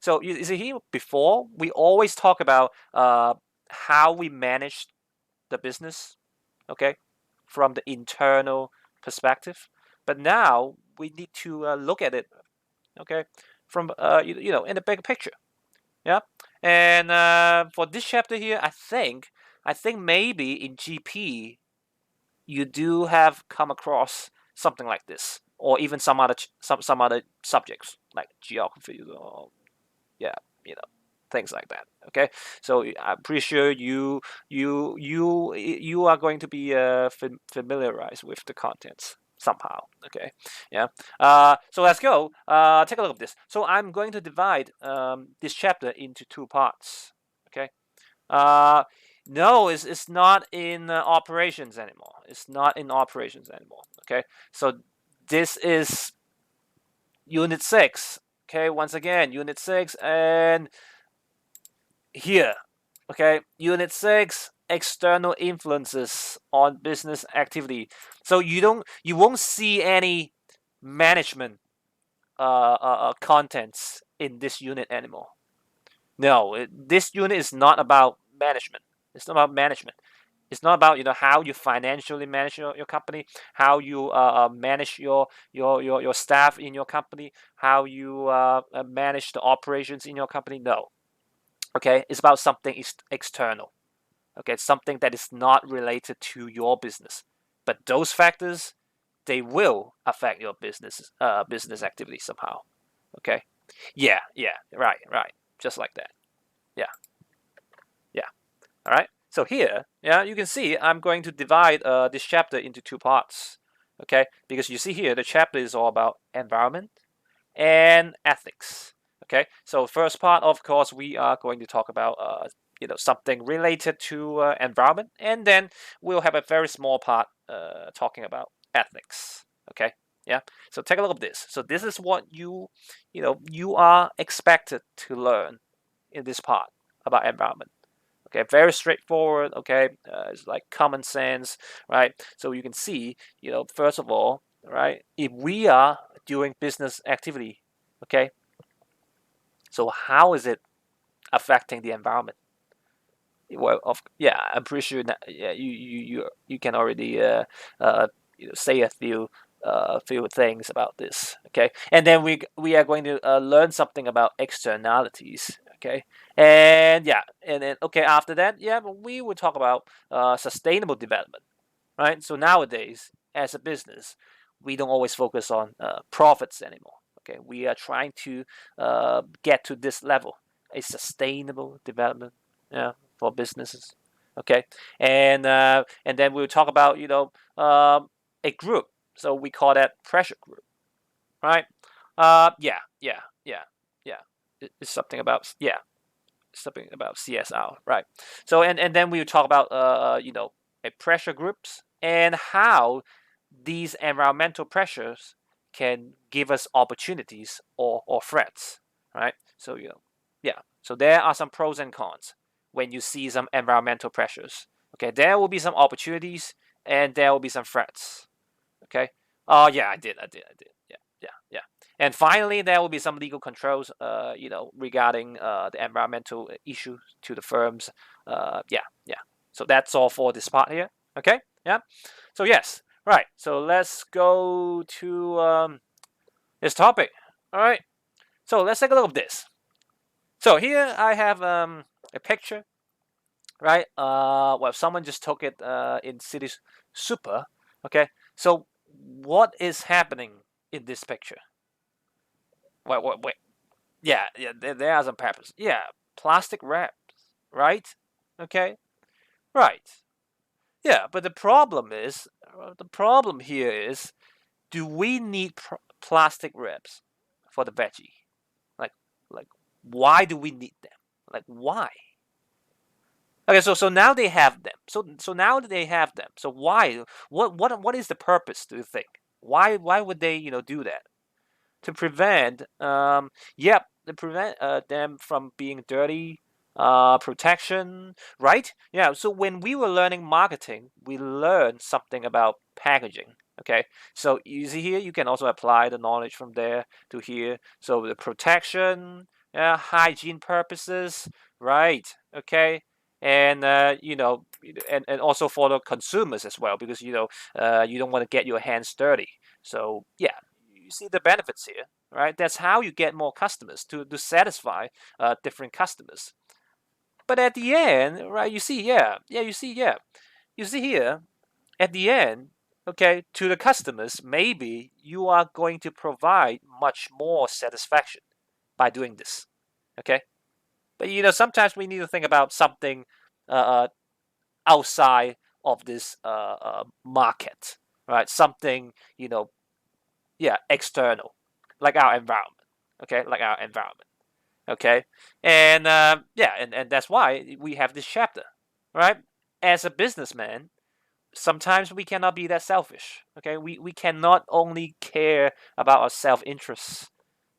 So you see here, before we always talk about how we manage the business, okay, from the internal perspective. But now we need to look at it, okay, from in the bigger picture. Yeah. And for this chapter here, I think maybe in GP you do have come across something like this, or even some other subjects like geography, or yeah, things like that. Okay, so I'm pretty sure you are going to be familiarized with the contents somehow. Okay, yeah. So let's go. Take a look at this. So I'm going to divide this chapter into two parts. Okay. Uh, no, it's not in operations anymore. It's not in operations anymore. Okay, so this is Unit 6. Okay, once again, Unit 6, and here, okay, Unit 6, external influences on business activity. So you won't see any management contents in this unit anymore. No, this unit is not about management. It's not about management. It's not about how you financially manage your company, how you manage your staff in your company, how you manage the operations in your company. No, okay, it's about something external. Okay, it's something that is not related to your business, but those factors, they will affect your business activity somehow. Okay, yeah, right, just like that. Yeah, yeah. All right. So here, yeah, you can see I'm going to divide this chapter into two parts. Okay, because you see here the chapter is all about environment and ethics. Okay, so first part, of course, we are going to talk about something related to environment, and then we'll have a very small part talking about ethics. Okay, yeah. So take a look at this. So this is what you are expected to learn in this part about environment. Okay, very straightforward. Okay, it's like common sense, right? So you can see, first of all, right, if we are doing business activity, okay, so how is it affecting the environment? Well, yeah, I'm pretty sure that, yeah, you can already say a few things about this. Okay, and then we are going to learn something about externalities. Okay, and yeah, and then okay, after that, yeah, we will talk about sustainable development, right? So nowadays, as a business, we don't always focus on profits anymore. Okay, we are trying to get to this level, a sustainable development, yeah, for businesses. Okay, and then we'll talk about a group. So we call that pressure group, right? Yeah. It's something about CSR, right? So and then we will talk about a pressure groups and how these environmental pressures can give us opportunities or threats, right? So yeah. So there are some pros and cons when you see some environmental pressures. Okay, there will be some opportunities and there will be some threats. Okay. Oh yeah, I did. Yeah. And finally, there will be some legal controls, regarding the environmental issues to the firms. Yeah. So that's all for this part here. Okay. Yeah. So yes, right. So let's go to this topic. All right. So let's take a look at this. So here I have a picture, right? Well, someone just took it in City Super. Okay. So what is happening in this picture? Wait. Yeah. There are some papers. Yeah, plastic wraps, right? Okay, right. Yeah, but the problem here is, do we need plastic wraps for the veggie? Like, like, why do we need them? Like, why? Okay, so now they have them. So now that they have them, so why? What is the purpose? Do you think? Why would they do that? To prevent yep, to prevent them from being dirty, protection, right? Yeah, so when we were learning marketing, we learned something about packaging. Okay, so you see here, you can also apply the knowledge from there to here. So the protection, hygiene purposes, right? Okay, and and also for the consumers as well, because you don't want to get your hands dirty. So yeah, you see the benefits here, right? That's how you get more customers to satisfy different customers. But at the end, right? You see here at the end, okay, to the customers, maybe you are going to provide much more satisfaction by doing this, okay? But sometimes we need to think about something uh, uh, outside of this market, right? Something yeah, external, like our environment, okay, like our environment, okay, and yeah, and that's why we have this chapter, right? As a businessman, sometimes we cannot be that selfish. Okay, we cannot only care about our self-interests,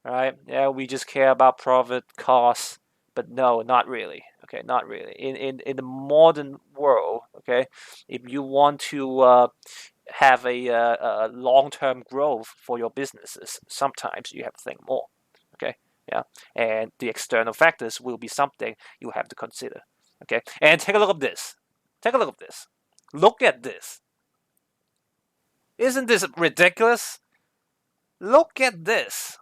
right? Yeah, we just care about profit, cost, but no, not really. Okay, not really. In the modern world, okay, if you want to have a long-term growth for your businesses, sometimes you have to think more. Okay, yeah, and the external factors will be something you have to consider. Okay, and take a look at this. Take a look at this. Look at this. Isn't this ridiculous? Look at this.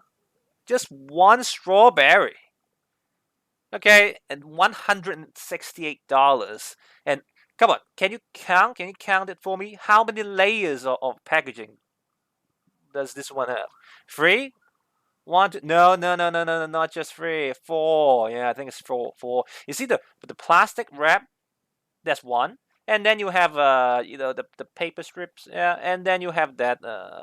Just one strawberry. Okay, and $168. And come on, can you count? Can you count it for me? How many layers of packaging does this one have? Three? One, two, no, no, no, no, no, no, not just three. Four. Yeah, I think it's four. Four. You see the plastic wrap? That's one. And then you have the paper strips, yeah, and then you have that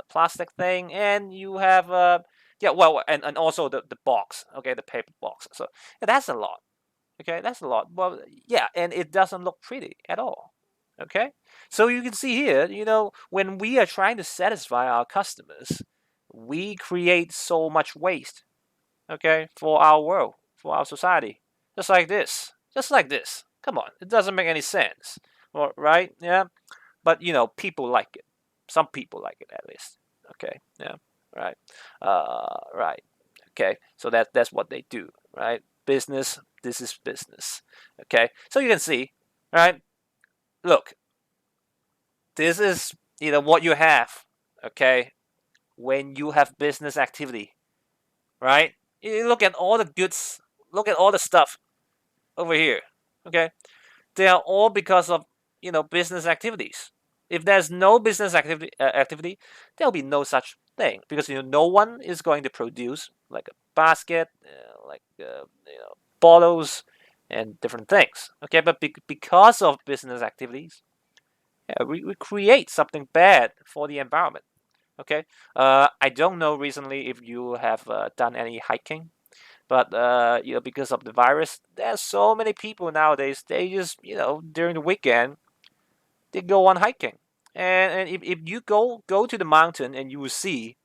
plastic thing, and you have yeah, well, and also the box, okay, the paper box. So yeah, that's a lot. Okay, that's a lot. Well, yeah, and it doesn't look pretty at all. Okay, so you can see here, when we are trying to satisfy our customers, we create so much waste. Okay, for our world, for our society, just like this. Come on, it doesn't make any sense, well, right? Yeah, but people like it. Some people like it at least. Okay, yeah, right, right. Okay, so that's what they do, right? Business. This is business. Okay, so you can see, right? Look, this is what you have. Okay, when you have business activity, right? You look at all the goods. Look at all the stuff over here. Okay, they are all because of business activities. If there's no business activity, there'll be no such thing, because no one is going to produce like a basket, like bottles and different things. Okay, but because of business activities, yeah, we create something bad for the environment. Okay, I don't know recently if you have done any hiking, but because of the virus, there's so many people nowadays. They just during the weekend they go on hiking, and if you go to the mountain, and you will see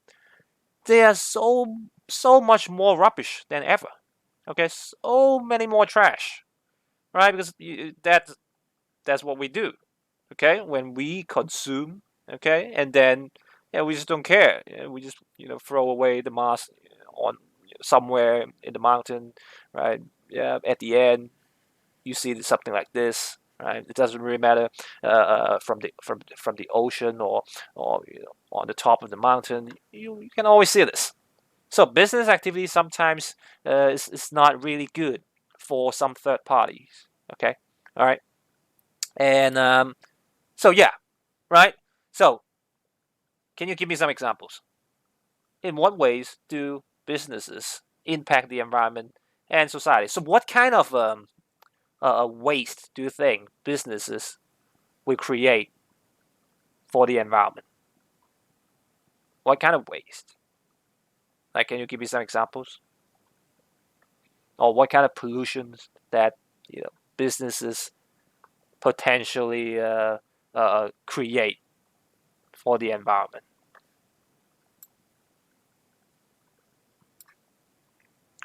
there's so much more rubbish than ever. Okay, so many more trash, right? Because that's what we do. Okay, when we consume, okay, and then yeah, we just don't care. Yeah, we just throw away the mask on somewhere in the mountain, right? Yeah, at the end you see something like this, right? It doesn't really matter from the ocean or on the top of the mountain. You can always see this. So business activity sometimes is not really good for some third parties. Okay, all right, and so yeah, right. So can you give me some examples? In what ways do businesses impact the environment and society? So what kind of waste do you think businesses will create for the environment? What kind of waste? Like, can you give me some examples? Or what kind of pollutions that businesses potentially create for the environment?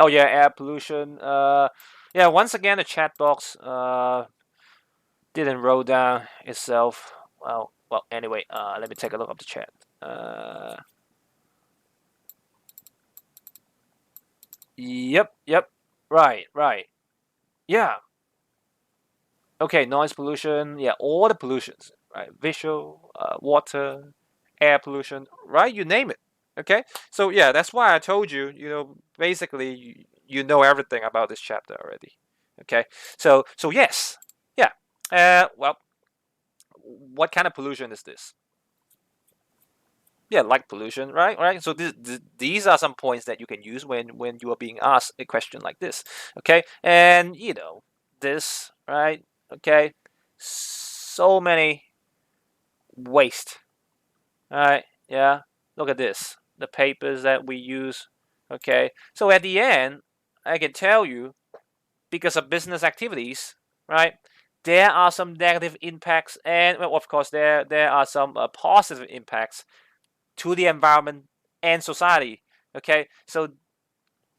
Oh yeah, air pollution. Yeah. Once again, the chat box didn't roll down itself. Well. Anyway, let me take a look at the chat. Yep. Yep. Right, right. Yeah. Okay, noise pollution. Yeah, all the pollutions. Right, visual, water, air pollution. Right, you name it. Okay. So yeah, that's why I told you. Basically, you know everything about this chapter already. Okay. So yes. Yeah. Well, what kind of pollution is this? Yeah, light pollution, right? Right. So these are some points that you can use when you are being asked a question like this. Okay, and this, right? Okay, so many waste. All right. Yeah. Look at this. The papers that we use. Okay. So at the end, I can tell you because of business activities, right? There are some negative impacts, and well, of course, there are some positive impacts to the environment and society. Okay, so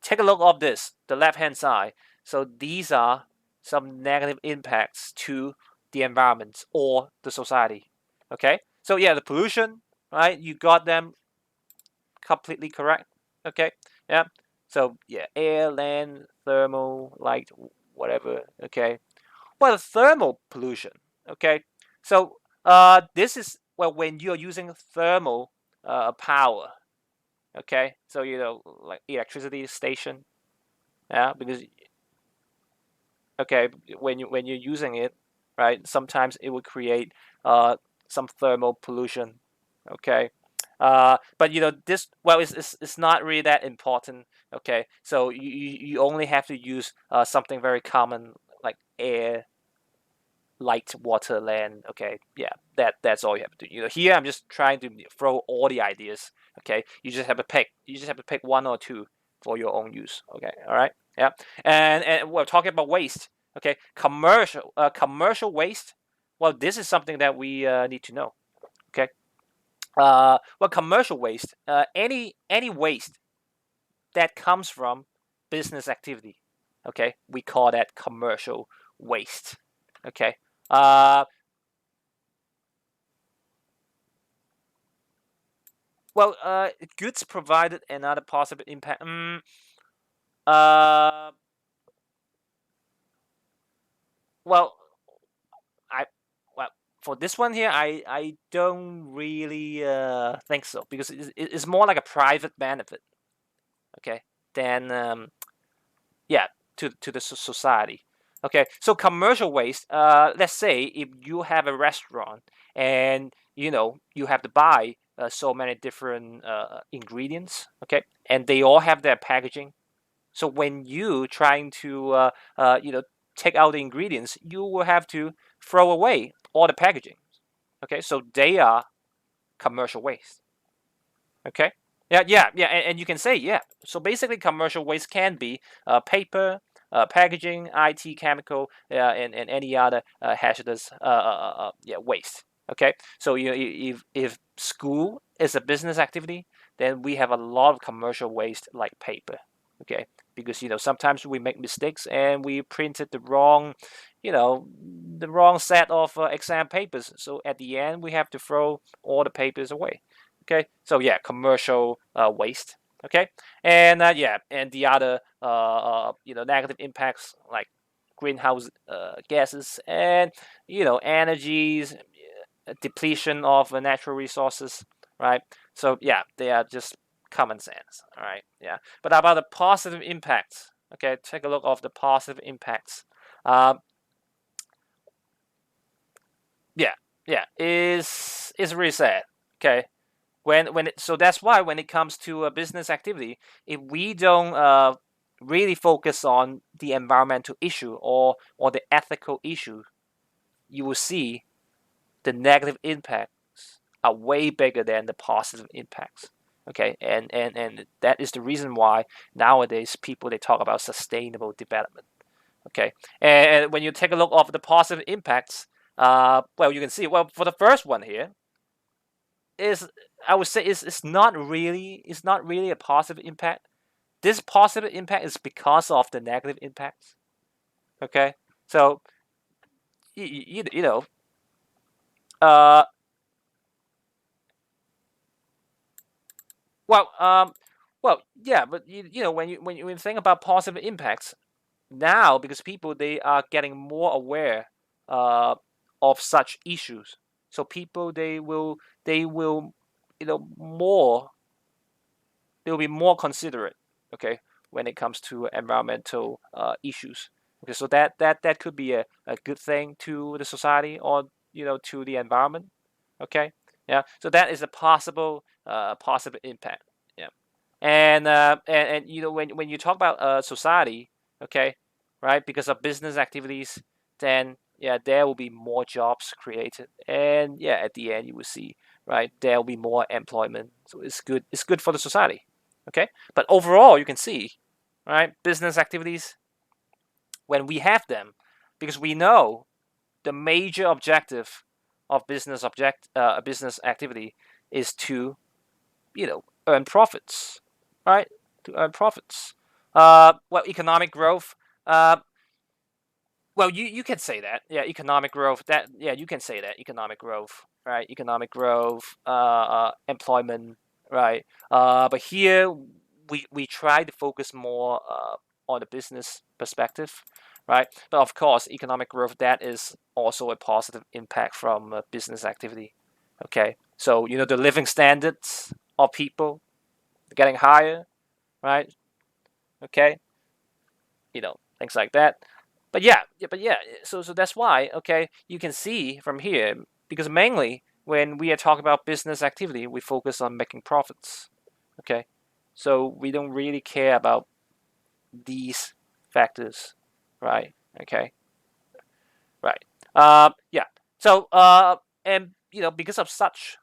take a look of this, the left hand side. So these are some negative impacts to the environment or the society. Okay, so yeah, the pollution, right? You got them completely correct. Okay, yeah. So yeah, air, land, thermal, light, whatever. Okay, well, the thermal pollution. Okay, so this is well when you're using thermal power. Okay, so like electricity station, yeah, because okay, when you're using it, right, sometimes it will create some thermal pollution. Okay, but this, well, it's not really that important. Okay, so you only have to use something very common like air, light, water, land. Okay, yeah, that's all you have to do. Here I'm just trying to throw all the ideas. Okay, you just have to pick. You just have to pick one or two for your own use. Okay, all right, yeah. And we're talking about waste. Okay, commercial waste. Well, this is something that we need to know. Okay, well, commercial waste. Any waste that comes from business activity. Okay, we call that commercial waste. Okay. Uh, Well, goods provided another possible impact. Uh, well, I well for this one here, I don't really think so because it's more like a private benefit. Okay, than yeah, to the society. Okay, so commercial waste. Let's say if you have a restaurant and you have to buy so many different ingredients. Okay, and they all have their packaging. So when you trying to take out the ingredients, you will have to throw away all the packaging. Okay, so they are commercial waste. Okay. Yeah, yeah, yeah, and you can say yeah. So basically, commercial waste can be paper, packaging, IT, chemical, and any other hazardous yeah waste. Okay, so if school is a business activity, then we have a lot of commercial waste like paper. Okay, because sometimes we make mistakes and we printed the wrong set of exam papers. So at the end, we have to throw all the papers away. Okay, so yeah, commercial waste. Okay, and yeah, and the other negative impacts like greenhouse gases and energies, depletion of natural resources, right? So yeah, they are just common sense. All right, yeah. But about the positive impacts, okay, take a look of the positive impacts. Um, yeah, yeah, is really sad. Okay, so that's why when it comes to a business activity, if we don't really focus on the environmental issue or the ethical issue, you will see the negative impacts are way bigger than the positive impacts. Okay, and that is the reason why nowadays people they talk about sustainable development. Okay, and when you take a look of the positive impacts, well, you can see, well, for the first one here is, I would say, it's not really a positive impact. This positive impact is because of the negative impacts. Okay, so you know uh well, yeah, but when you think about positive impacts, now, because people, they are getting more aware uh, of such issues, so people, they will more, they will be more considerate, okay, when it comes to environmental issues. Okay, so that could be a good thing to the society, or to the environment. Okay, yeah. So that is a possible impact. Yeah, and when you talk about society, okay, right? Because of business activities, then yeah, there will be more jobs created, and yeah, at the end you will see, right, there will be more employment. So it's good. It's good for the society. Okay, but overall, you can see, right, business activities, when we have them, because we know the major objective of business activity is to earn profits, right? To earn profits. Well, economic growth. Well, you can say that. Yeah, economic growth. That yeah, you can say that economic growth, right? Economic growth, employment, right? But here we try to focus more on the business perspective, right? But of course, economic growth, that is also a positive impact from business activity. Okay, so the living standards of people getting higher, right? Okay, things like that. But yeah, so that's why, okay, you can see from here, because mainly when we are talking about business activity, we focus on making profits. Okay, so we don't really care about these factors, right? Okay, right. Yeah. So and because of such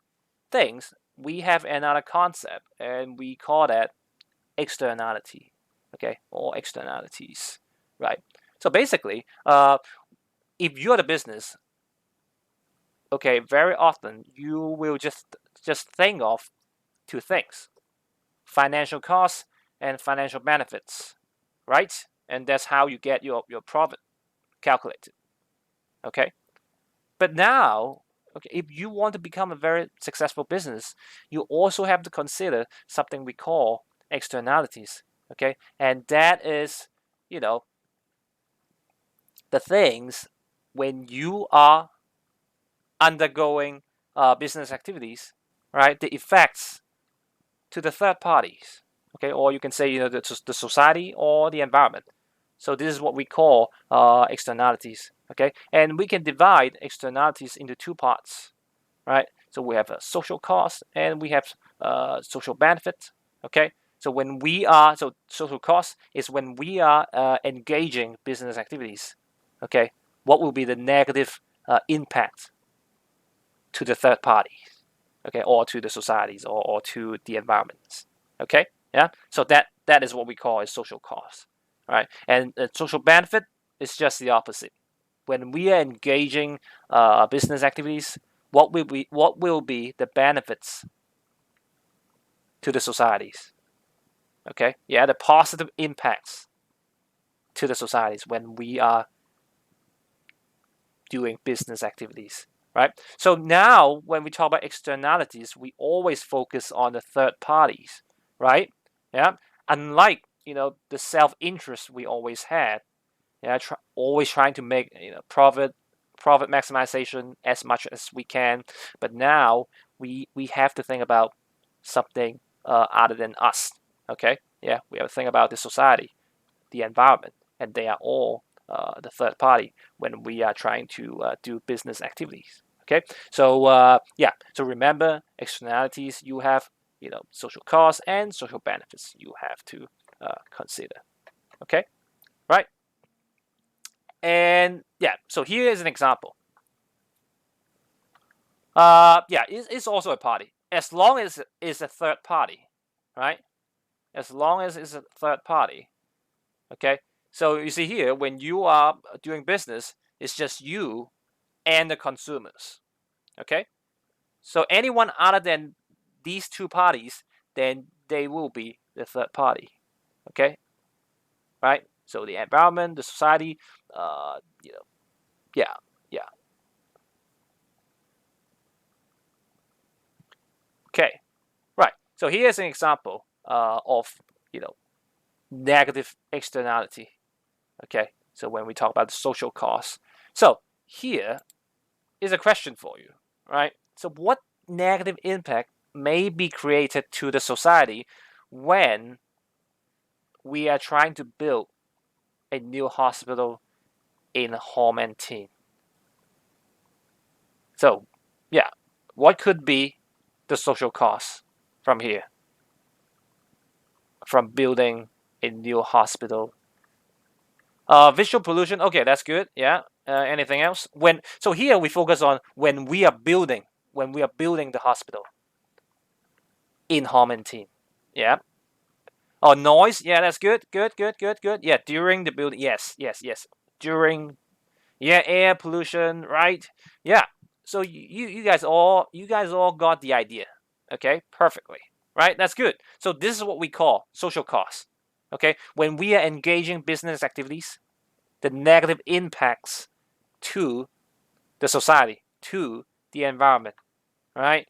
things, we have another concept, and we call that externality. Okay, or externalities, right? So basically, if you're the business, okay, very often you will just think of two things: financial costs and financial benefits, right? And that's how you get your profit calculated. Okay, but now, okay, if you want to become a very successful business, you also have to consider something we call externalities. Okay, and that is, you know, the things when you are undergoing business activities, right? The effects to the third parties, okay, or you can say the society or the environment. So this is what we call externalities, okay, and we can divide externalities into two parts, right? So we have a social cost and we have social benefit, okay. So social cost is when we are engaging business activities, okay. What will be the negative impact to the third parties, okay, or to the societies, or to the environments, okay, yeah. So that is what we call a social cost, right? And social benefit is just the opposite. When we are engaging business activities, what will be the benefits to the societies, okay, yeah, the positive impacts to the societies when we are doing business activities, right? So now when we talk about externalities, we always focus on the third parties, right? Yeah. Unlike the self-interest we always had, yeah, always trying to make profit maximization as much as we can. But now we have to think about something other than us. Okay, yeah, we have to think about the society, the environment, and they are all the third party when we are trying to do business activities. Okay, so yeah, so remember externalities. You have social costs and social benefits you have to consider. Okay, right? And yeah, so here is an example. Yeah, it's also a party as long as it's a third party, right? As long as it's a third party. Okay, so you see here, when you are doing business, it's just you and the consumers. Okay, so anyone other than these two parties, then they will be the third party. Okay, right? So the environment, the society, uh, you know, yeah, yeah. Okay, right. So here's an example of negative externality. Okay, so when we talk about the social costs, so here is a question for you, right? So what negative impact may be created to the society when we are trying to build a new hospital in home and teen? So, yeah, what could be the social costs from here, from building a new hospital? Visual pollution. Okay, that's good. Yeah. Anything else? So here we focus on when we are building the hospital in home and teen. Yeah. Oh, noise. Yeah, that's good. Good. Good. Good. Good. Yeah, during the building. Yes. Yes. Yes. During. Yeah, air pollution. Right. Yeah. So you guys all got the idea. Okay, perfectly. Right. That's good. So this is what we call social costs. Okay, when we are engaging business activities, the negative impacts to the society, to the environment. Right.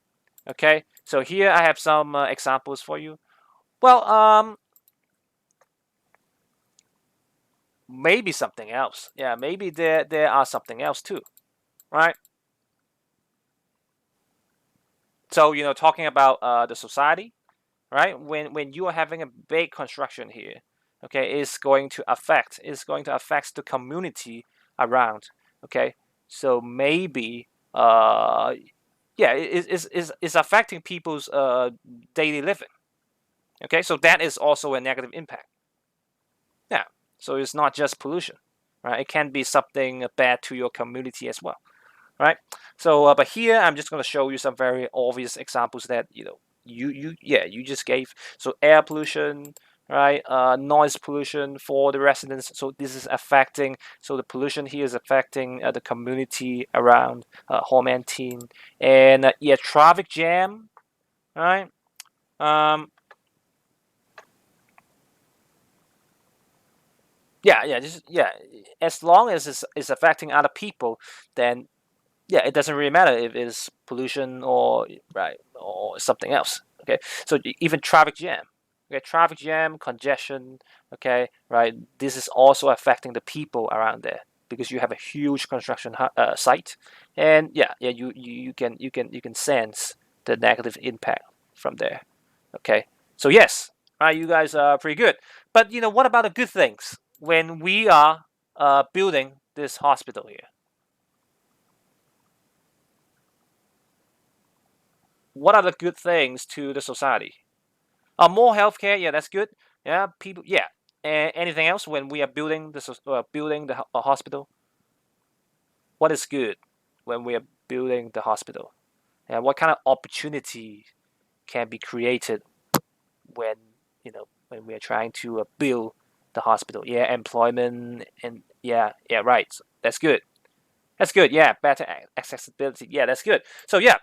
Okay. So here I have some examples for you. Well, maybe something else. Yeah, maybe there are something else too, right? So talking about the society, right? When you are having a big construction here, okay, it's going to affect the community around, okay. So maybe yeah, it's affecting people's daily living, okay. So that is also a negative impact. Yeah. So it's not just pollution, right? It can be something bad to your community as well, right? So, but here I'm just going to show you some very obvious examples that you just gave. So air pollution, right? Noise pollution for the residents. So this is affecting. So the pollution here is affecting the community around home and teen, and yeah, traffic jam, right? Um, yeah. As long as it's affecting other people, then yeah, it doesn't really matter if it's pollution or right or something else. Okay, so even traffic jam, okay, traffic jam, congestion, okay, right. This is also affecting the people around there because you have a huge construction site, and yeah, you can sense the negative impact from there. Okay, so yes, right, you guys are pretty good. But what about the good things when we are building this hospital here? What are the good things to the society? More healthcare. Yeah, that's good. Yeah, people. Yeah. Anything else when we are building the hospital? What is good when we are building the hospital? And what kind of opportunity can be created when when we are trying to build the hospital? Yeah, employment and yeah, right. So that's good. That's good. Yeah, better accessibility. Yeah, that's good. So yeah,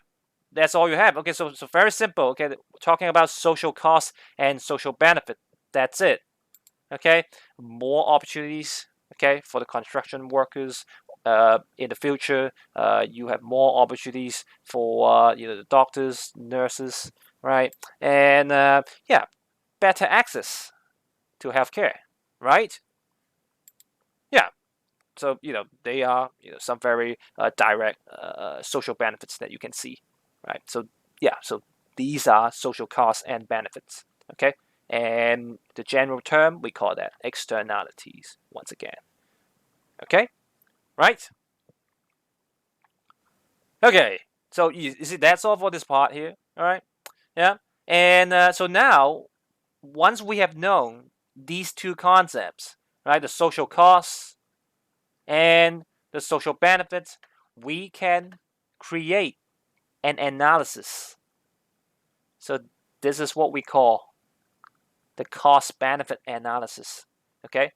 that's all you have. Okay, so very simple. Okay, we're talking about social cost and social benefit. That's it. Okay, more opportunities. Okay, for the construction workers. In the future, you have more opportunities for the doctors, nurses, right? And yeah, better access to healthcare, right? Yeah. So they are some very direct social benefits that you can see, right? So yeah, so these are social costs and benefits. Okay, and the general term we call that externalities once again. Okay, right? Okay, so you see that's all for this part here. All right, yeah, and so now once we have known these two concepts, right, the social costs and the social benefits, we can create an analysis. So this is what we call the cost benefit analysis. Okay,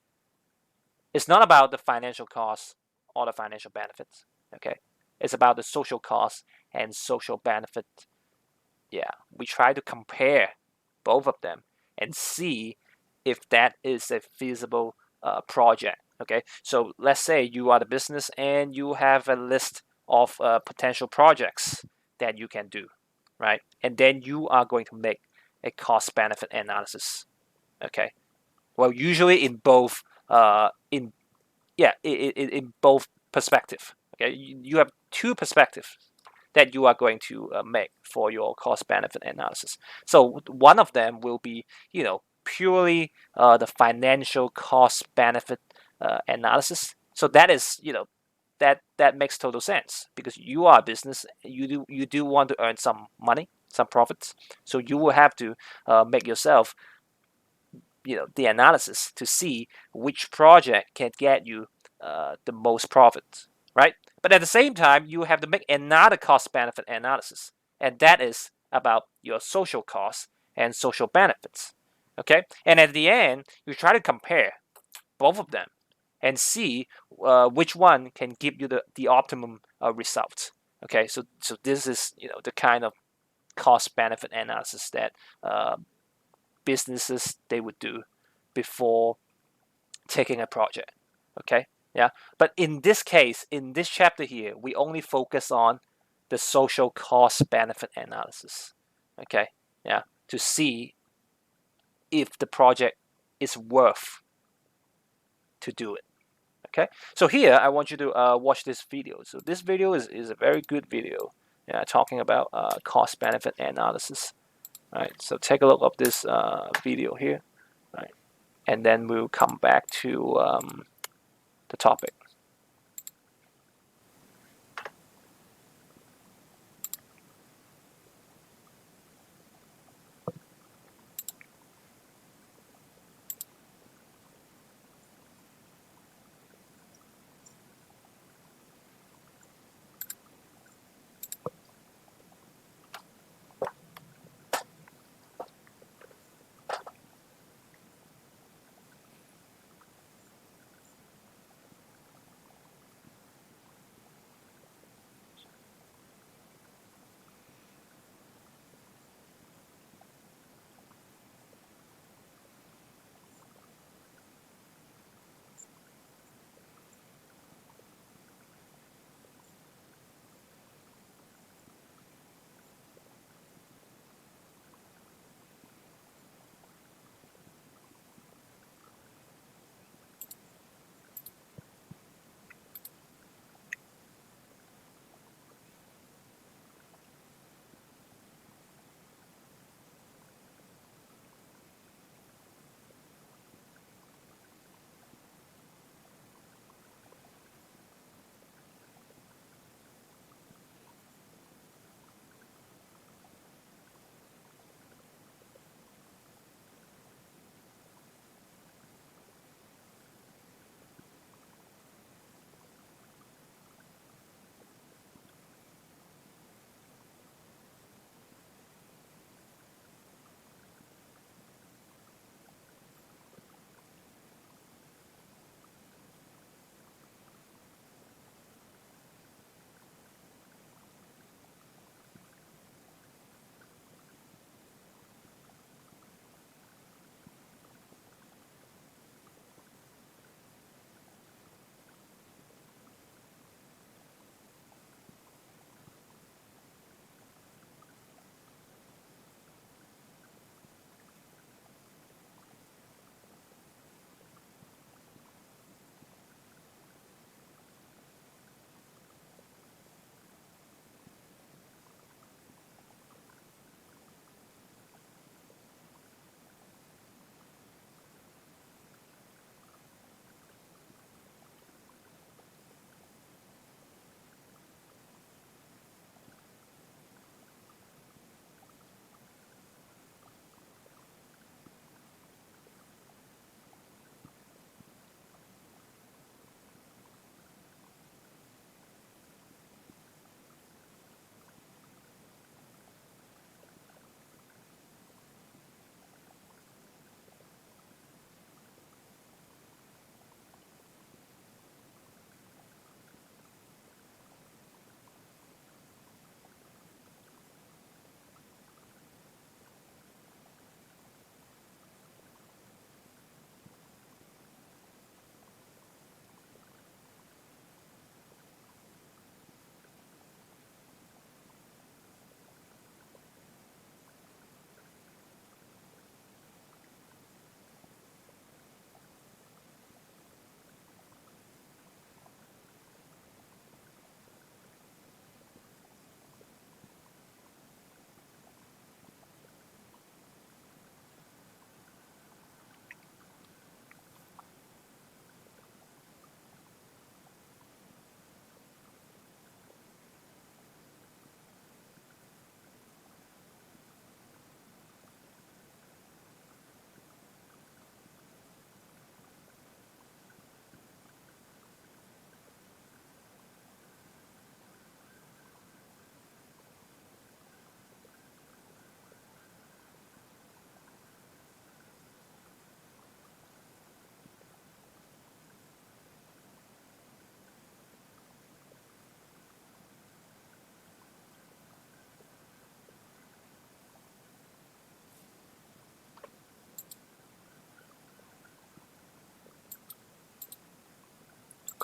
it's not about the financial costs or the financial benefits. Okay, it's about the social costs and social benefit. Yeah, we try to compare both of them and see if that is a feasible project. Okay, so let's say you are the business and you have a list of potential projects that you can do, right? And then you are going to make a cost benefit analysis. Okay, well, usually in both yeah, in both perspective. Okay, you have two perspectives that you are going to make for your cost benefit analysis. So one of them will be, purely the financial cost benefit analysis. So that is, that makes total sense because you are a business. You do want to earn some money, some profits. So you will have to make yourself, the analysis to see which project can get you the most profit, right? But at the same time, you have to make another cost benefit analysis, and that is about your social costs and social benefits. Okay, and at the end, you try to compare both of them and see which one can give you the optimum results. Okay, so this is the kind of cost benefit analysis that businesses they would do before taking a project. Okay, yeah. But in this case, in this chapter here, we only focus on the social cost benefit analysis. Okay, yeah, to see if the project is worth to do it. Okay, so here I want you to watch this video. So this video is a very good video, yeah, talking about cost benefit analysis. All right, so take a look of this video here. All right, and then we'll come back to the topic.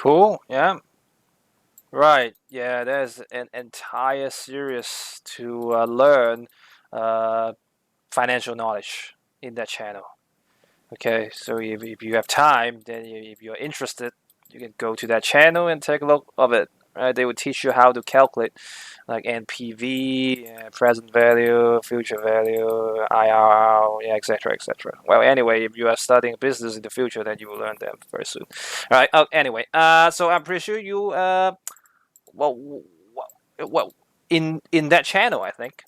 Cool. Yeah. Right. Yeah. There's an entire series to learn uh, financial knowledge in that channel. Okay. So if you have time, then if you're interested, you can go to that channel and take a look of it. Right. They will teach you how to calculate like NPV, present value, future value, IRR, yeah, etc., etc. Well, anyway, if you are studying business in the future, then you will learn them very soon. All right. Oh, anyway, so I'm pretty sure you well, well, in that channel, I think,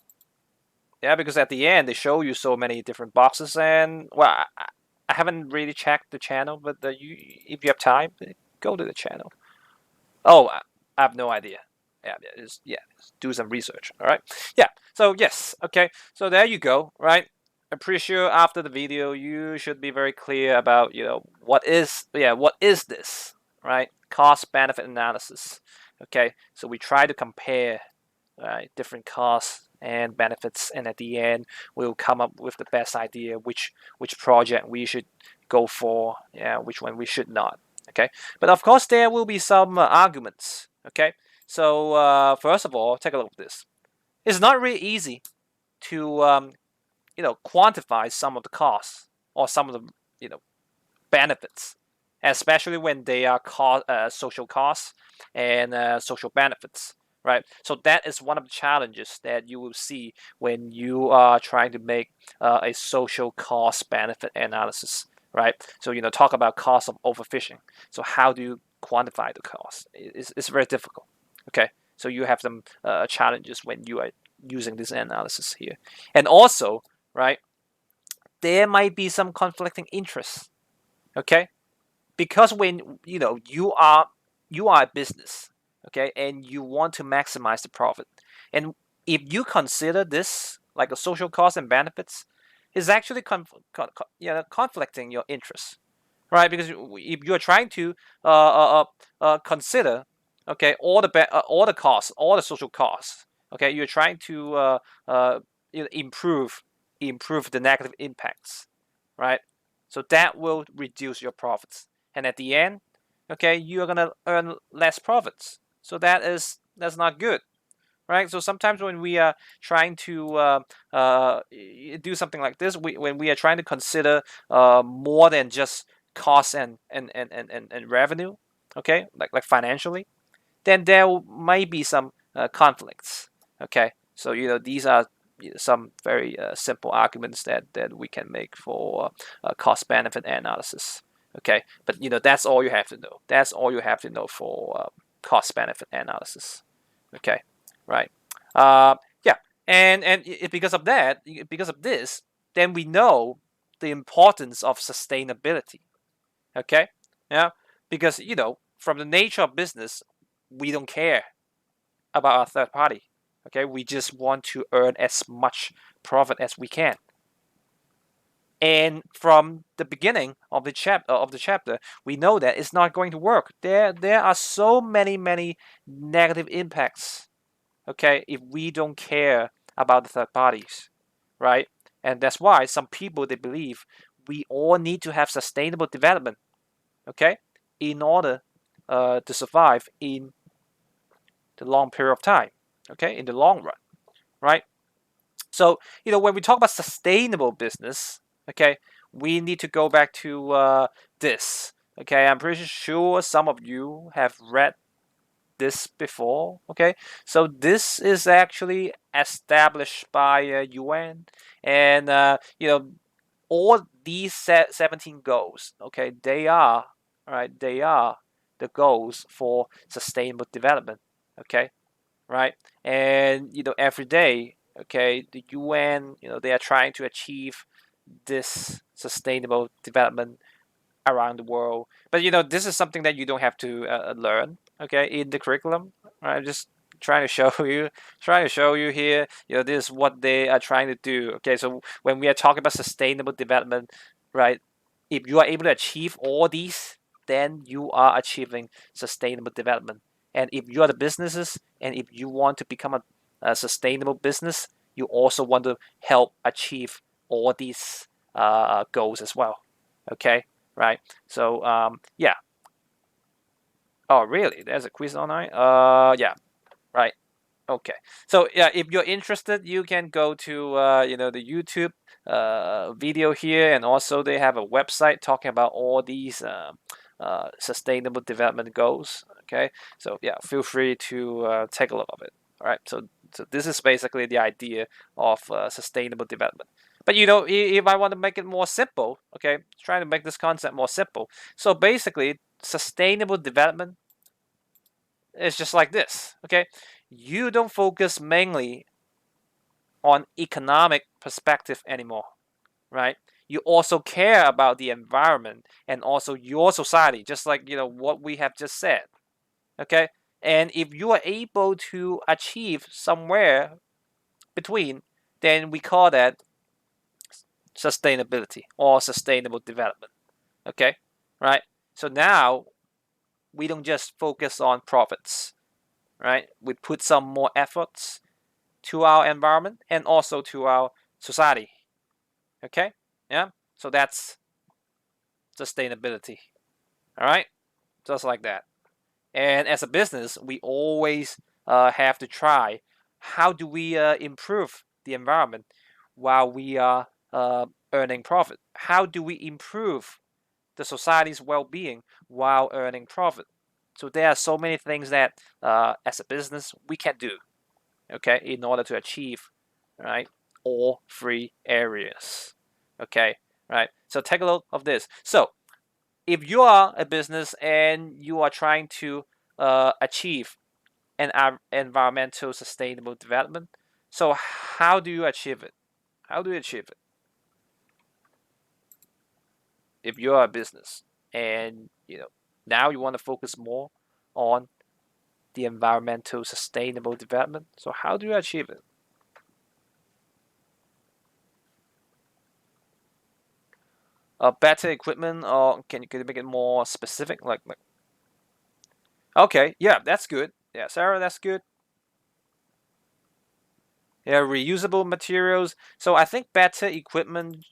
yeah, because at the end they show you so many different boxes, and well, I haven't really checked the channel, but if you have time, go to the channel. Oh, I have no idea. Just do some research. All right. Yeah. So yes. Okay. So there you go. Right. I'm pretty sure after the video you should be very clear about what is this, right? Cost benefit analysis. Okay. So we try to compare different costs and benefits, and at the end we'll come up with the best idea which project we should go for, yeah, which one we should not. Okay, but of course there will be some arguments. Okay, so first of all, take a look at this. It's not really easy to quantify some of the costs or some of the benefits, especially when they are social costs and social benefits, right? So that is one of the challenges that you will see when you are trying to make a social cost benefit analysis, right? So talk about cost of overfishing. So how do you quantify the cost? It's very difficult. Okay, so you have some challenges when you are using this analysis here, and also, right, there might be some conflicting interests. Okay, because when you are a business, okay, and you want to maximize the profit, and if you consider this like a social cost and benefits, is actually conflicting your interests, right? Because if you are trying to consider, okay, all the costs, all the social costs, okay, you're trying to uh, improve the negative impacts, right? So that will reduce your profits, and at the end, okay, you're gonna earn less profits. So that's not good, right? So sometimes when we are trying to do something like this, when we are trying to consider more than just cost and revenue, okay, like financially, then there might be some conflicts. Okay, so these are some very simple arguments that we can make for cost benefit analysis. Okay, but that's all you have to know. That's all you have to know for cost benefit analysis. Okay, right. Uh, yeah, and because of that, because of this, then we know the importance of sustainability. Okay, yeah, because from the nature of business, we don't care about our third party. Okay, we just want to earn as much profit as we can. And from the beginning of the chapter, we know that it's not going to work. There are so many negative impacts. Okay, if we don't care about the third parties, right? And that's why some people they believe we all need to have sustainable development. Okay, in order to survive in the long period of time. Okay, in the long run, right? So when we talk about sustainable business, okay, we need to go back to this. Okay, I'm pretty sure some of you have read this before. Okay, so this is actually established by UN, and all these 17 goals. Okay, they are right. They are the goals for sustainable development. Okay, right? And every day, okay, the UN, they are trying to achieve this sustainable development around the world. But this is something that you don't have to learn, okay, in the curriculum. Right? Just trying to show you, here. This is what they are trying to do. Okay, so when we are talking about sustainable development, right? If you are able to achieve all these, then you are achieving sustainable development. And if you are the businesses, and if you want to become a sustainable business, you also want to help achieve all these goals as well. Okay, right? So yeah, Oh, really? There's a quiz online? Yeah, right. Okay. So yeah, if you're interested, you can go to the YouTube video here, and also they have a website talking about all these sustainable development goals. Okay. So yeah, feel free to take a look of it. All right. So this is basically the idea of sustainable development. But if I want to make it more simple, okay, trying to make this concept more simple. So basically, sustainable development is just like this. Okay, you don't focus mainly on economic perspective anymore, right? You also care about the environment and also your society, just like what we have just said. Okay, and if you are able to achieve somewhere between, then we call that sustainability or sustainable development. Okay, right? So now we don't just focus on profits, right? We put some more efforts to our environment and also to our society. Okay? Yeah? So that's sustainability. All right? Just like that. And as a business, we always have to try how do we improve the environment while we are earning profit? How do we improve the society's well being while earning profit? So there are so many things that as a business we can do, okay, in order to achieve, right, all three areas. Okay, right. So take a look of this. So if you are a business and you are trying to achieve an environmental sustainable development, so how do you achieve it? How do you achieve it? If you are a business and now you want to focus more on the environmental sustainable development, so how do you achieve it? Better equipment, or can you make it more specific? Like, okay, yeah, that's good. Yeah, Sarah, that's good. Yeah, reusable materials. So I think better equipment,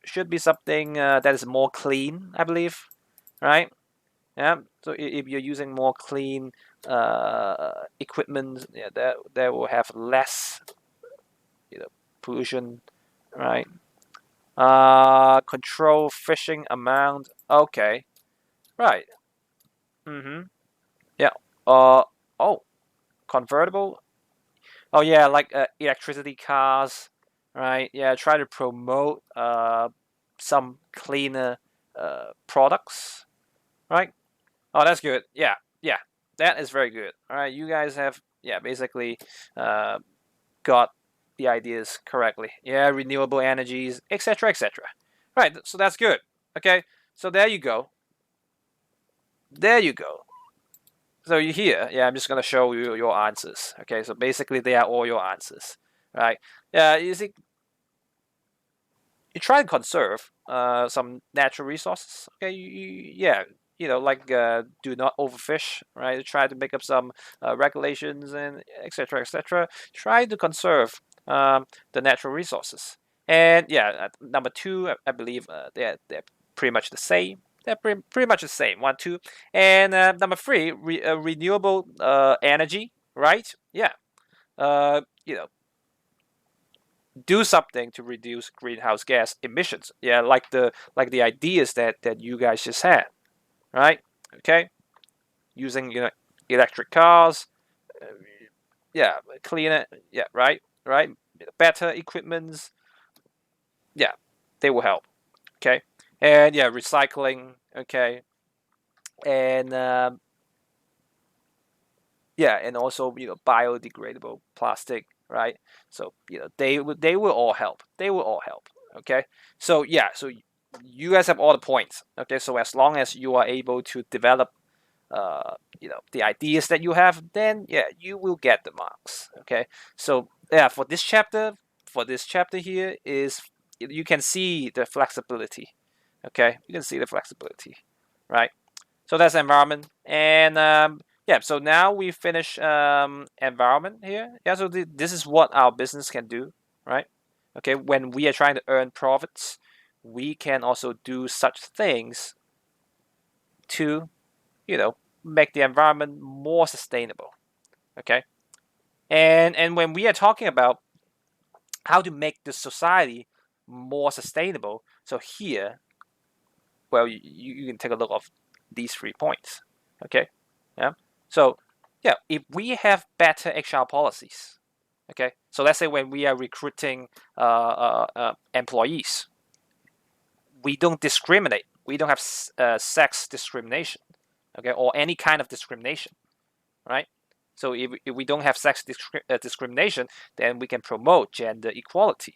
should be something that is more clean, I believe, right? Yeah. So if you're using more clean equipment, yeah, that will have less, pollution, right? Control fishing amount. Okay, right. Mm-hmm. Yeah. Oh, convertible. Oh yeah, like electricity cars, right? Yeah, try to promote some cleaner products, right? Oh, that's good. Yeah, yeah, that is very good. All right, you guys have basically uh, got the ideas correctly. Yeah, renewable energies, etc., etc. Right, so that's good. Okay, so there you go. There you go. So you here, yeah, I'm just gonna show you your answers. Okay, so basically they are all your answers, right? Yeah, you see, you try to conserve some natural resources. Okay, yeah, like do not overfish, right? You try to make up some regulations and etc. etc. Try to conserve the natural resources. And yeah, number two, I believe they're pretty much the same. They're pretty much the same. One, two, and number three, renewable energy, right? Yeah, you know, do something to reduce greenhouse gas emissions. Yeah, like the ideas that you guys just had, right? Okay, using electric cars, uh, yeah, cleaner, yeah, right, better equipments, yeah, they will help. Okay, and yeah, recycling. Okay, and yeah, and also biodegradable plastic, right? So they will all help. They will all help. Okay, so yeah, so you guys have all the points. Okay, so as long as you are able to develop, the ideas that you have, then yeah, you will get the marks. Okay, so yeah, for this chapter here is you can see the flexibility. Okay, you can see the flexibility, right? So that's environment, and yeah. So now we finish environment here. Yeah. So this is what our business can do, right? Okay. When we are trying to earn profits, we can also do such things to, you know, make the environment more sustainable. Okay, and when we are talking about how to make the society more sustainable, so here, well, you can take a look of these 3 points. Okay, yeah. So yeah, if we have better HR policies, okay. So let's say when we are recruiting employees, we don't discriminate. We don't have sex discrimination, okay, or any kind of discrimination, right? So if we don't have sex discrimination, then we can promote gender equality,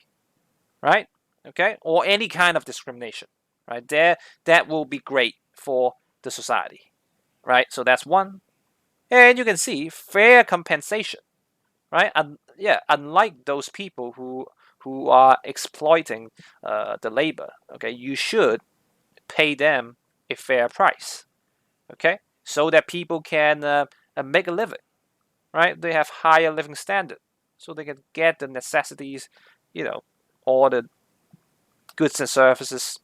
right? Okay, or any kind of discrimination, right? That will be great for the society, right? So that's one, and you can see fair compensation, right? And yeah, unlike those people who are exploiting the labor, okay, you should pay them a fair price, okay, so that people can make a living, right? They have higher living standard, so they can get the necessities, you know, all the goods and services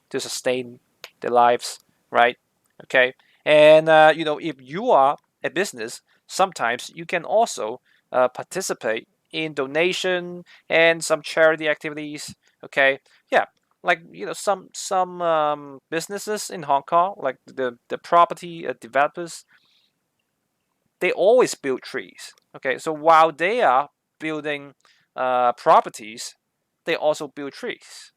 to sustain their lives, right? Okay, and if you are a business, sometimes you can also participate in donation and some charity activities. Okay, yeah, like some businesses in Hong Kong, like the property developers, they always build trees. Okay, so while they are building properties, they also build trees,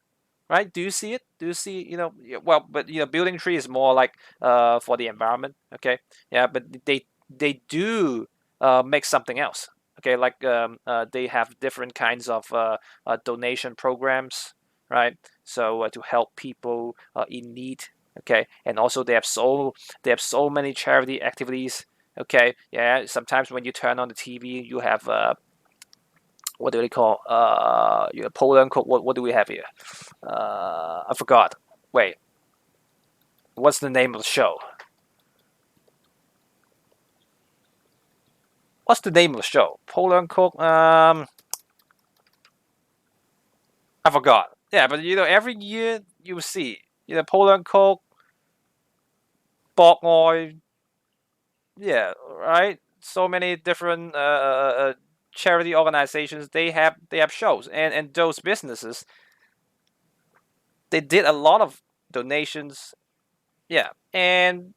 right? Do you see it? Do you see, well, but building tree is more like for the environment, okay? Yeah, but they do make something else, okay? Like they have different kinds of donation programs, right? So to help people in need, okay? And also they have so many charity activities, okay? Yeah, sometimes when you turn on the TV, you have what do they call Poland Cook? What do we have here? I forgot. Wait, what's the name of the show? What's the name of the show? Poland Cook. I forgot. Yeah, but every year you see, Poland Cook, bok oil. Yeah, right. So many different charity organizations. They have shows, and those businesses, they did a lot of donations. Yeah, and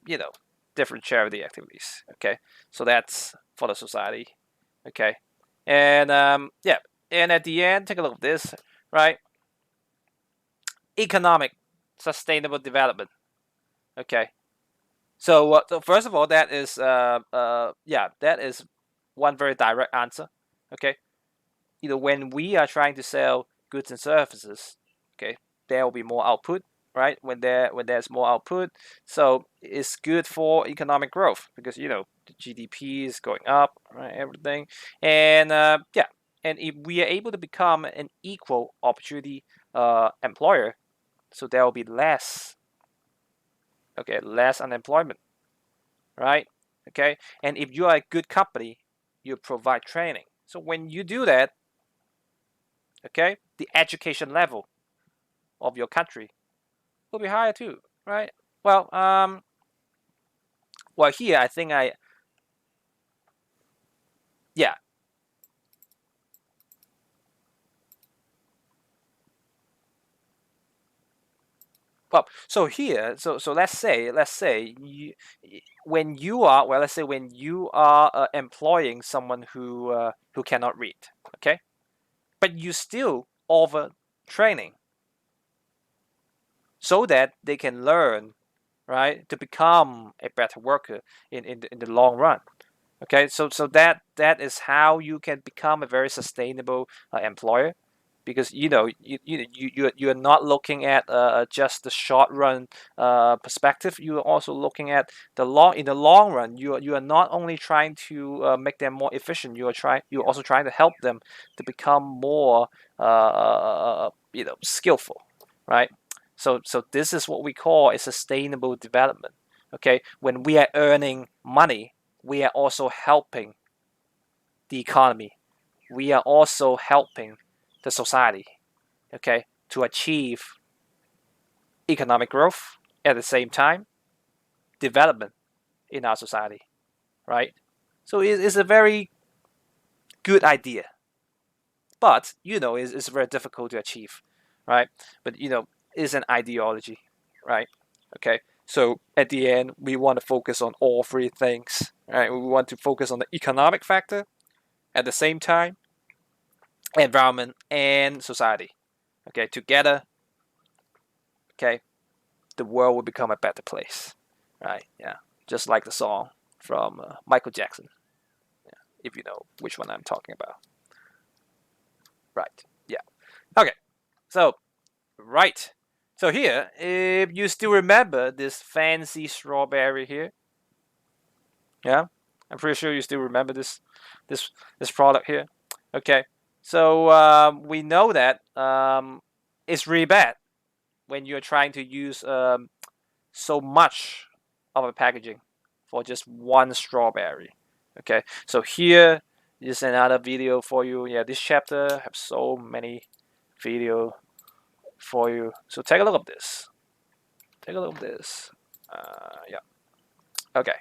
different charity activities. Okay, so that's for the society. Okay, and yeah, and at the end, take a look at this, right? Economic sustainable development. Okay, so first of all, that is one very direct answer. Okay, when we are trying to sell goods and services, okay, there will be more output, right? When there's more output, so it's good for economic growth because the GDP is going up, right? Everything, and yeah, and if we are able to become an equal opportunity employer, so there will be less unemployment, right? Okay, and if you are a good company, you provide training. So when you do that, okay, the education level of your country will be higher too, right? Well, here I think yeah. Well, so here, so let's say when you are let's say when you are employing someone who cannot read, okay, but you still offer training so that they can learn, right, to become a better worker in the long run. Okay, so that is how you can become a very sustainable employer, because you're not looking at just the short run perspective. You are also looking at the long run. You are not only trying to make them more efficient. You're also trying to help them to become more skillful, right? So this is what we call a sustainable development. Okay, when we are earning money, we are also helping the economy. We are also helping the society, okay, to achieve economic growth at the same time, development in our society, right? So it's a very good idea, but it's very difficult to achieve, right? But it's an ideology, right? Okay, so at the end we want to focus on all three things, right? We want to focus on the economic factor at the same time, environment and society, okay, together. Okay, the world will become a better place, right? Yeah, just like the song from Michael Jackson, if you know which one I'm talking about. Right, yeah. Okay, so right. So here, if you still remember this fancy strawberry here, yeah, I'm pretty sure you still remember this this product here. Okay, so we know that it's really bad when you're trying to use so much of a packaging for just one strawberry. Okay, so here is another video for you. Yeah, this chapter have so many video for you. So take a look at this. Take a look at this. Yeah. Okay.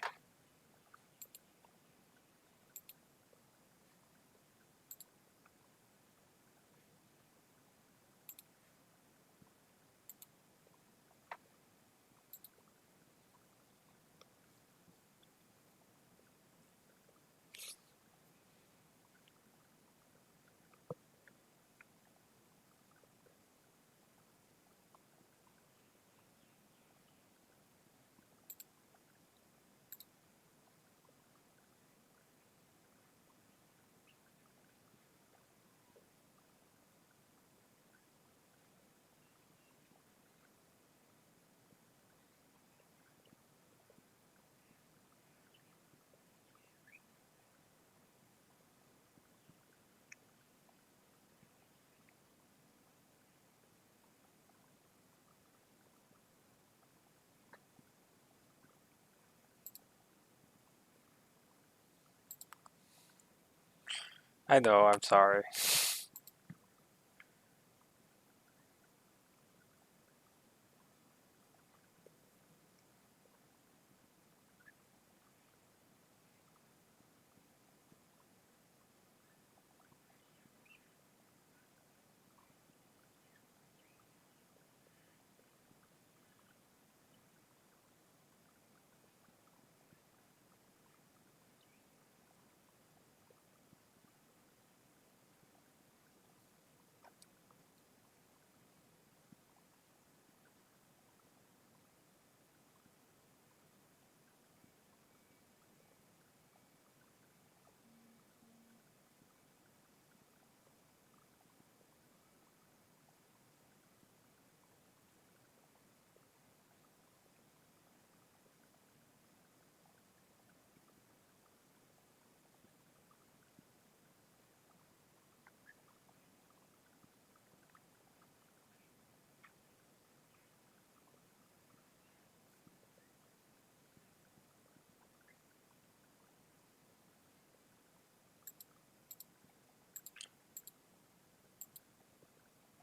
I know. I'm sorry.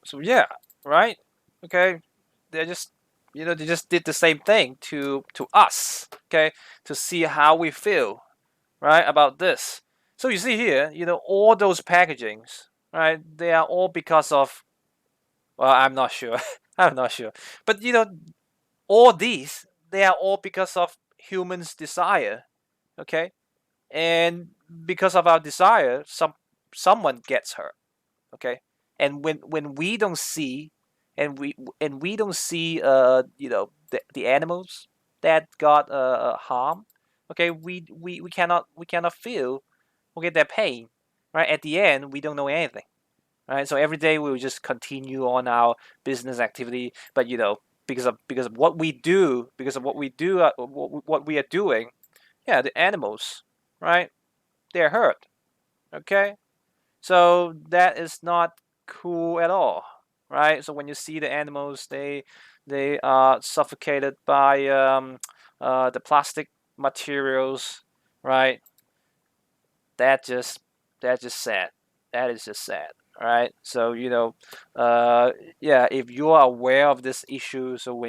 So yeah, right? Okay. They just they just did the same thing to us. Okay, to see how we feel, right, about this. So you see here, all those packagings, right? They are all because of. Well, I'm not sure. I'm not sure. But all these, they are all because of humans' desire. Okay, and because of our desire, someone gets hurt. Okay, and when we don't see, and we don't see, the animals that got harm. Okay, we cannot feel, okay, their pain. Right, at the end we don't know anything. Right, so every day we will just continue on our business activity, but because of what we do, what we are doing, yeah, the animals, right, they're hurt. Okay, so that is not cool at all, right? So when you see the animals, they are suffocated by the plastic materials, right? That just that just sad. That is just sad, All right. So yeah, if you are aware of this issue, so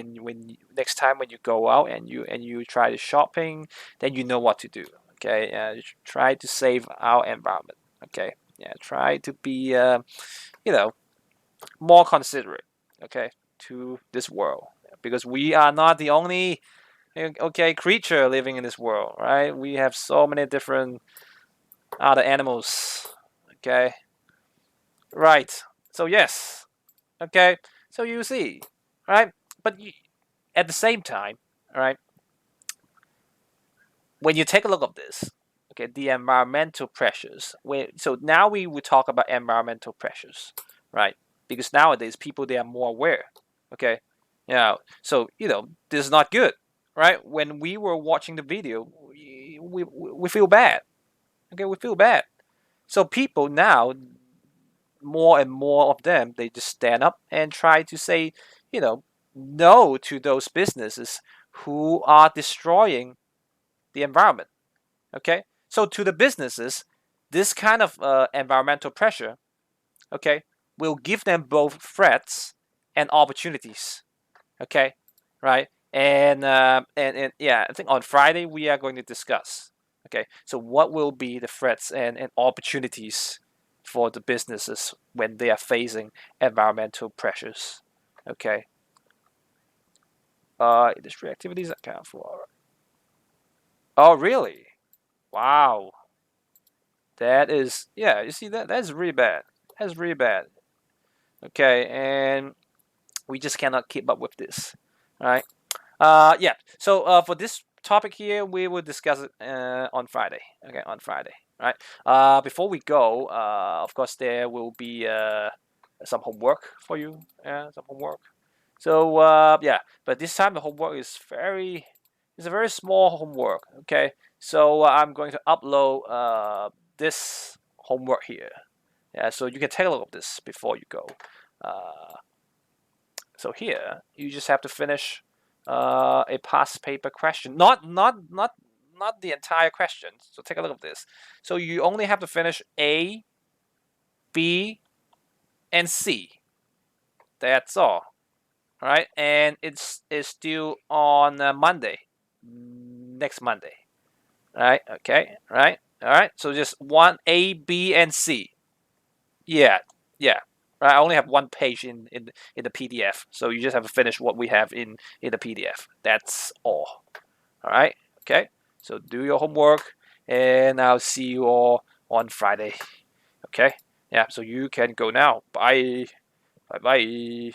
next time when you go out and you try to shopping, then you know what to do. Okay. Try to save our environment. Okay. Yeah. Try to be you know more considerate. Okay, to this world, because we are not the only okay creature living in this world, right? We have so many different other animals. Okay. Right. So yes. Okay. So you see, right? But at the same time, right? When you take a look at this, okay, the environmental pressures. So now we will talk about environmental pressures, right? Because nowadays people they are more aware. Okay. So this is not good, right? When we were watching the video, we feel bad. Okay, we feel bad. So people now, more and more of them, they just stand up and try to say, you know, no to those businesses who are destroying the environment. Okay, so to the businesses, this kind of environmental pressure, okay, will give them both threats and opportunities. Okay, right? And yeah, I think on Friday we are going to discuss. Okay, so what will be the threats and opportunities for the businesses when they are facing environmental pressures? Okay, industry activities account for. Oh, really? Wow, that is yeah. You see that's really bad. That's really bad. Okay, and we just cannot keep up with this. All right. Yeah. So for this topic here, we will discuss it on Friday. Okay, on Friday. Right. Before we go, of course, there will be some homework for you. Some homework. So yeah, but this time the homework is it's a very small homework. Okay. So I'm going to upload this homework here. Yeah. So you can take a look at this before you go. Uh, so here, you just have to finish a past paper question, not the entire question. So take a look at this. So you only have to finish A, B, and C. That's all. All right, and it's due on Monday, next Monday. All right. Okay. All right. All right. So just one A, B, and C. Yeah. Yeah. Right. I only have one page in the PDF, so you just have to finish what we have in the PDF. That's all. All right. Okay. So do your homework, and I'll see you all on Friday. Okay. Yeah. So you can go now. Bye. Bye. Bye.